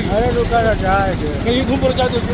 અરે દુકાને જાય છે કઈ ઉપર જાતો છે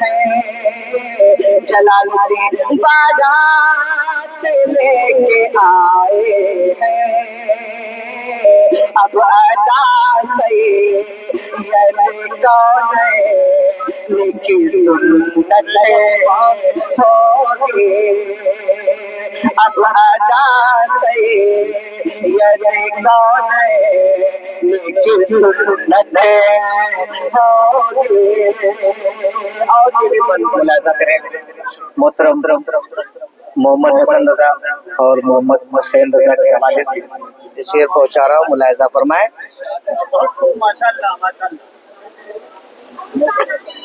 ہیں جلالدین بارات لے کے آئے ہیں اب ادا سید کونین کی سنت ہوگی اب ادا سید کونین کی سنت ہوگی اور یہ بھی ملاحظہ کریں محترم محمد حسن رضا اور محمد حسین رضا کے حوالے سے یہ شعر پہنچا رہا ہوں، ملاحظہ فرمائیں۔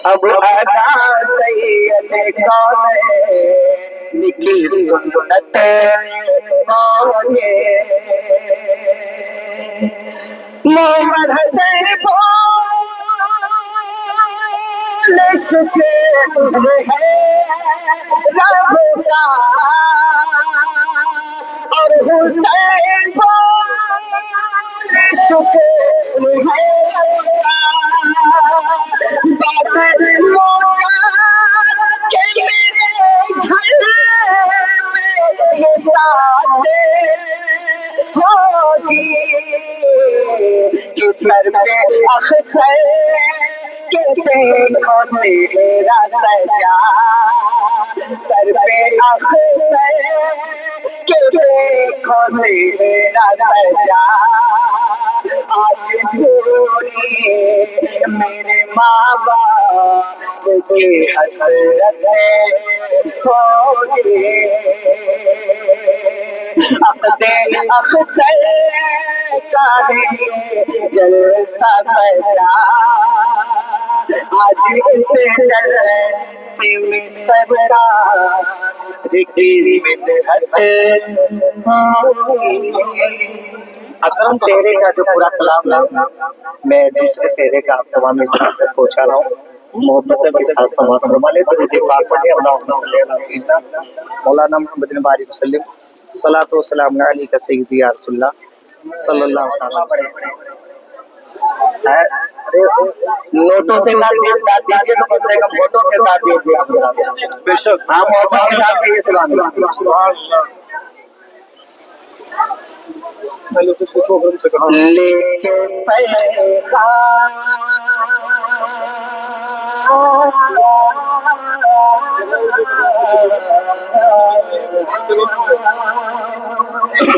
اب ادا سید کونین کی سنت ہوگی محمد حسین بول شکر ہے رب کا اور حسین بول شکر ہے رب کا بات موقع کہ میرے گھر میں یہ ساتھ ہوگی کہ سر پہ اختر کہ دیکھو سہرا سجا سر پہ اختر کہ دیکھو سہرا سجا آج پوری میرے ماں باپ کی حسرت ہوگی عقد اختر کا جلسہ سجا آج اس جلسے میں سرکار کی مدحت ہوگی۔ اکرم سہرے کا جو پورا کلام ہے میں دوسرے سہرے کا آپ تمام اس تک پہنچا رہا ہوں، محبت کے ساتھ سماعت فرما لیں۔ درود پاک پڑھیں، اللہم صلی علی سیدنا مولانا محمد بارک وسلم صلاۃ و سلام علیک سیدی یا رسول اللہ صلی اللہ علیہ وسلم۔ نوٹوں سے داد دیجیے تو کم سے کم ووٹوں سے داد دیجیے آپ ذرا۔ بے شک ہاں محبت کے ساتھ کہیے سبحان اللہ۔ پہلے تو پوچھو ہم سے کہاں لے کے پیغام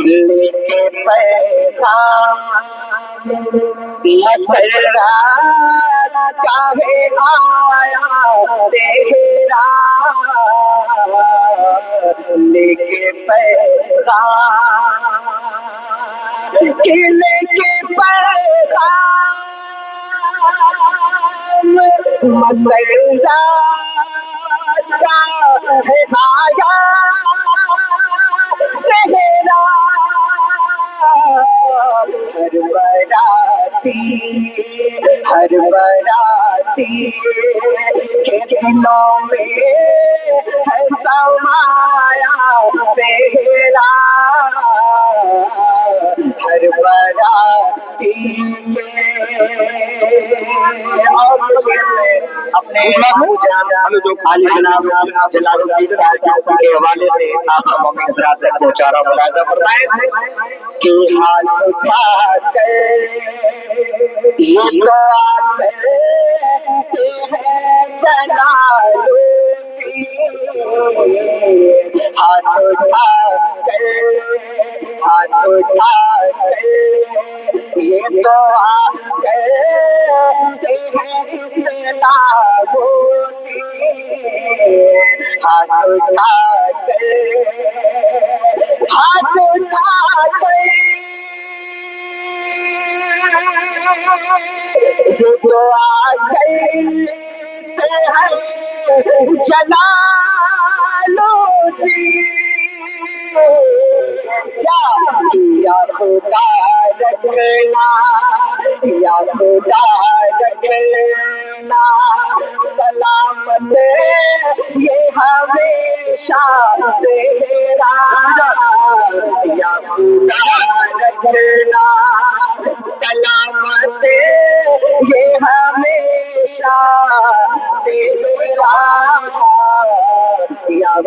لے کے پیغام مسرات کاہے آیا صحرا لے کے پیغام لے کے پیغام مسرات کاہے آیا صحرا ہر براتی کے دلوں میں ہے سمایا صحرا ہر براتی کے اور اپنے عالی جناب جلال الدین صاحب کے حوالے سے آپ تمام حضرات تک پہنچا رہا ہوں، ملاحظہ فرمائیں کہ ہاتھ اٹھا کر یہ دعا کرتے ہیں جلالدین ہاتھ اٹھا کر یہ دعا کرتے ہیں اسلامدین ہاتھ اٹھا کر یہ دعا کرتے ہیں جلالدین یا خدا رکھنا یا خدا رکھنا سلامت یہ ہمیشہ صحرا یا خدا رکھنا سلامت یہ ہمیشہ صحرا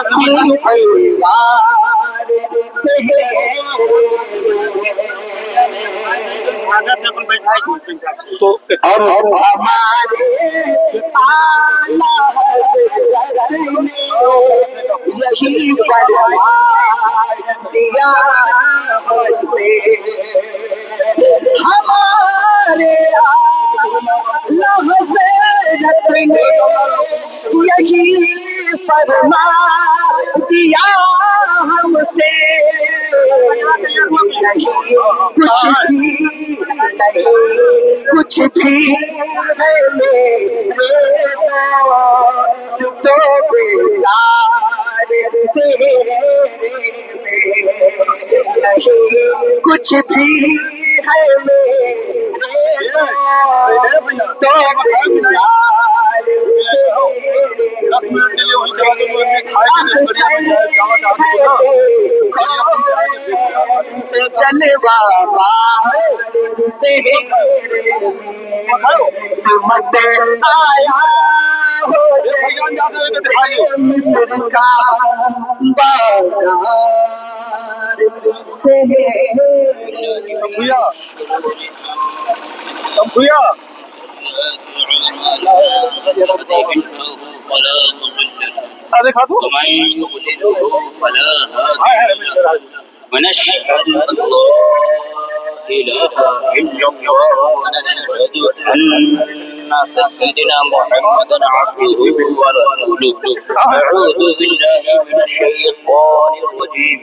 حسین پریوار سے تو اور ہمارے اعلیٰ حضرت نے یہی فرمان دیا ہم سے ہمارے اعلیٰ حضرت نے یہی فرمان دیا ہم سے نہیں کچھ بھی نہیں کچھ بھی ہے میرے دوست و بیدار سے نہیں کچھ بھی ہے میرے دوست و بیدار سے جلوہ سے سمت آیا ہو مصر کا بازار سے ومن يضلله فلا هادي له ونشهد أن لا إله إلا الله ونشهد أن سيدنا محمدا عبده ورسوله أعوذ بالله من الشيطان الرجيم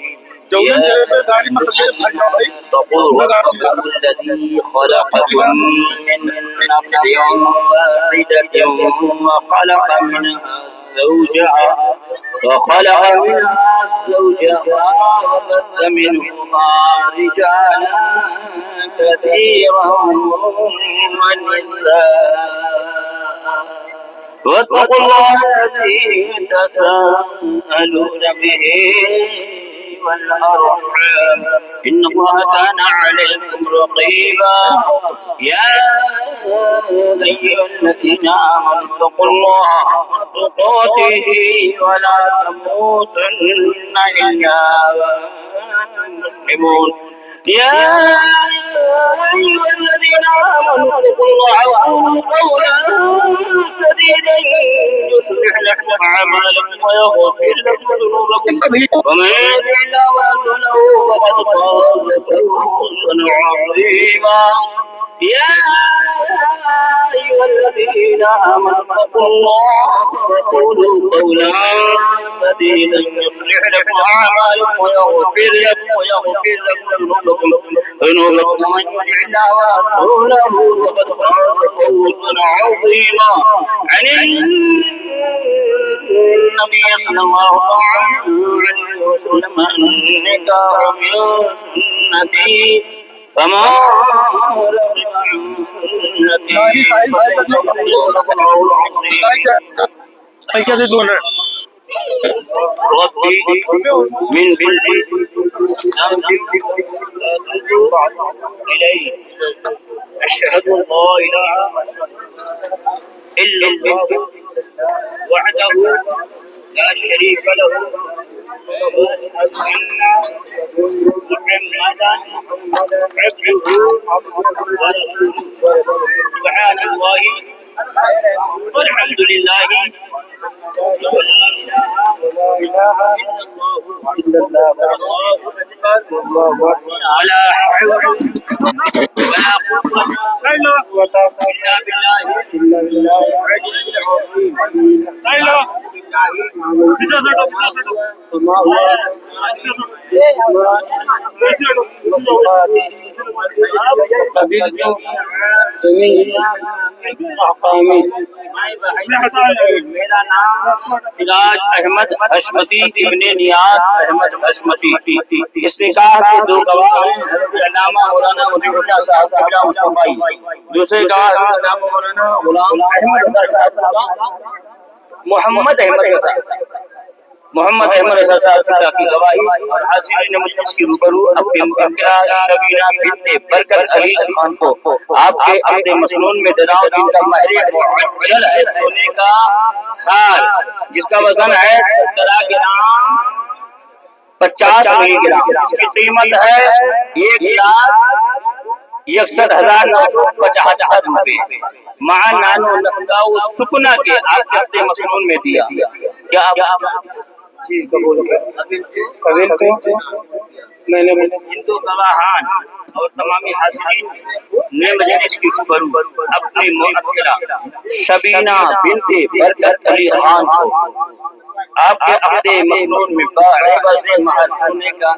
يا اتقوا ربكم الذي خلقكم من نفس واحدة وخلق منها زوجها وبث منهما رجالا كثيرا ونساء واتقوا الله الذي تساءلون به والأرحام إن الله كان عليكم رقيبا يا أيها الذين آمنوا اتقوا الله حق تقاته ولا تموتن إلا وأنتم مسلمون يا أيها الذين آمنوا اتقوا الله وقولوا قولا سديدا يصلح لكم أعمالكم ويغفر لكم ذنوبكم ومن يطع الله ورسوله فقد فاز فوزا عظيما يا أيها الذين آمنوا اتقوا الله وقولوا قولا سديدا يصلح لكم أعمالكم ويغفر لكم ذنوبكم ومن يطع الله ورسوله فقد فاز فوزا عظيما عن النبي صلى الله عليه وسلم النكاح من سنتي فما رغب عن سنتي فليس صدق الله العظيم ربي من كل ذنب إليه أشهد أن لا إله إلا الله وحده لا شريك له وأشهد أن محمدا عبده ورسوله سبحان الله والحمد لله ولا إله إلا الله ولا حول ولا قوة إلا بالله العلي میرا نام سراج احمد حشمتی ابن نیاز احمد حشمتی. اس نکاح کے دو گواہ ہیں حضرت علامہ مولانا ولی اللہ صاحب قبلہ مصطفی. دوسرے گواہ علامہ مولانا غلام احمد صاحب محمد احمد صاحب. محمد احمد رضا صاحب کی گواہی اور حاضرین مجلس کی روبرو اپنی مبکرہ شبینہ بنت برکت علی خان کو آپ کے عقد مسنون میں دراؤ دن کا مہر معجل ہے سونے کا ہار جس کا وزن ہے 17 گرام 50 ملی گرام، اس کی قیمت ہے 1,61,975 روپے مع نانو نقدہ و سکنا کے آپ کے عقد مسنون میں دیا۔ کیا آپ جی قبول تو میں نے ہندو گواہان اور تمامی حاضرین نے مجلس کی روبرو اپنی مبکرہ شبینہ بنت برکت علی خان کو آپ کے عقد مسنون میں باعوض مہر سونے کا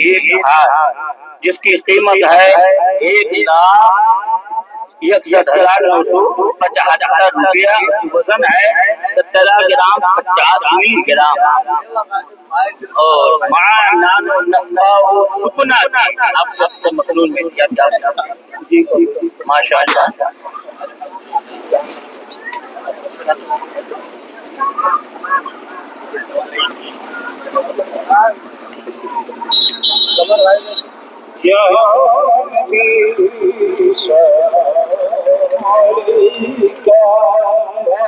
ایک ہار جس کی قیمت ہے 1,61,975 روپیہ، وزن ہے 17 گرام 50 ملی گرام اور مع نانو نقدہ و سکنا کی آپ کو عقد مسنون میں دیا جا رہا ہے۔ جی ماشاءاللہ۔ یا نبی سلام علیکہ، یا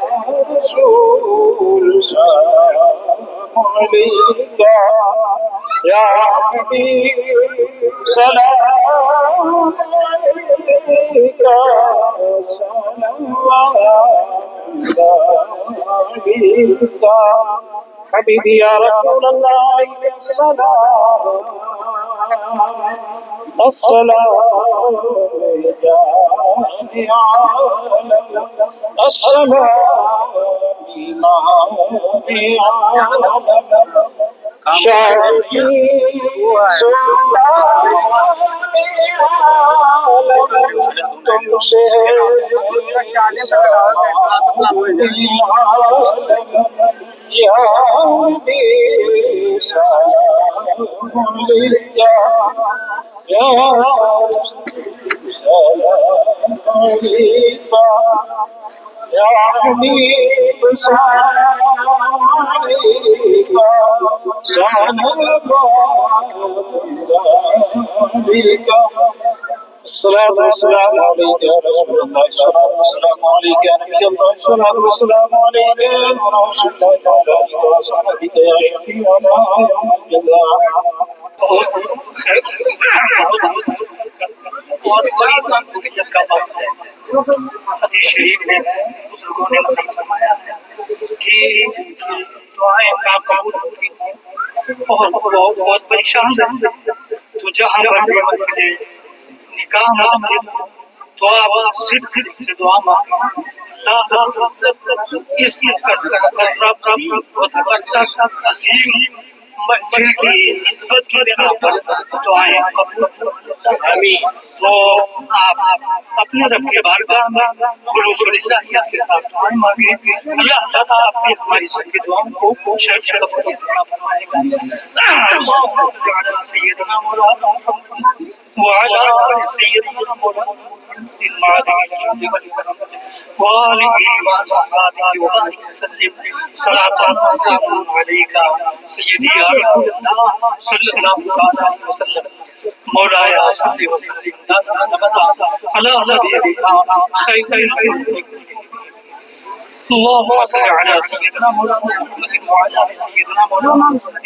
رسول سلام علیکہ، یا نبی سلام علیکہ، سلام علیکہ، حبیبی یا رسول اللہ علیہ السلام، السلام یا السلام شاہدی تم سے یا نبی سلام علیکہ، یا سلام علیکہ، یا حبیب سلام علیکہ، سلام علیکہ، الصلاة والسلام عليك يا رسول الله، الصلاة والسلام عليك يا نبي الله، الصلاة والسلام عليك يا رسول الله وعلى آلك وصحبك يا شفيعنا يوم القيامة۔ بہت بڑی قبولیت کا وقت ہے۔ حدیث شریف میں بزرگوں نے نقل فرمایا ہے کہ دعائیں قبول ہوتی ہیں اور وہ بہت پریشان رہتے ہیں، تو جہاں پر بھی مسئلے نکاح مانگے تو آپ صدق سے دعا مانگیں، اللہ رب العزت اس عظیم محفل کی نسبت کی بنا پر دعائیں قبول آمین۔ تو آپ اپنے رب کے بارگاہ میں خلوص الہیہ کے ساتھ دعائیں مانگیں، اللہ تعالیٰ آپ کی ہماری سب کی دعاؤں کو شرف قبول فرمائے گا۔ اللہم صل علی سیدنا مولانا محمد وعلى آل سيدنا مولانا المعدن الجود والكرم وآله وصحبه وبارك وسلم صلاة وسلام عليك سيدي يا رسول الله صلى الله عليه وسلم مولاي صل وسلم دائما ابدا على حبيبك خير الخلق اللهم صل على سيدنا مولانا محمد وعلى ال سيدنا مولانا محمد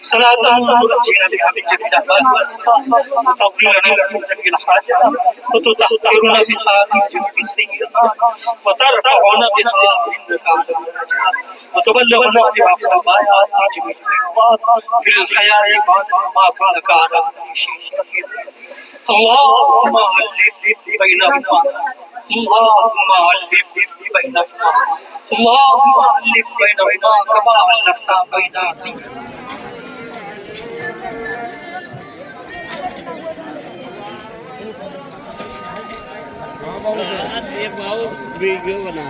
صلاة تنجينا بها من جميع الاهوال والآفات وتقضي لنا من جميع الحاجات وتطهرنا بها من جميع السيئات وترفعنا بها عندك عند الدرجات وتبلغنا بها اقصى الغايات من جميع الخيرات في الحياة بعد الممات انك على كل شيء قدير اللهم الف بينهما اللهم الف بينهما اللهم الف بينهما كما الفت بين سيدنا ایک ویڈیو بنا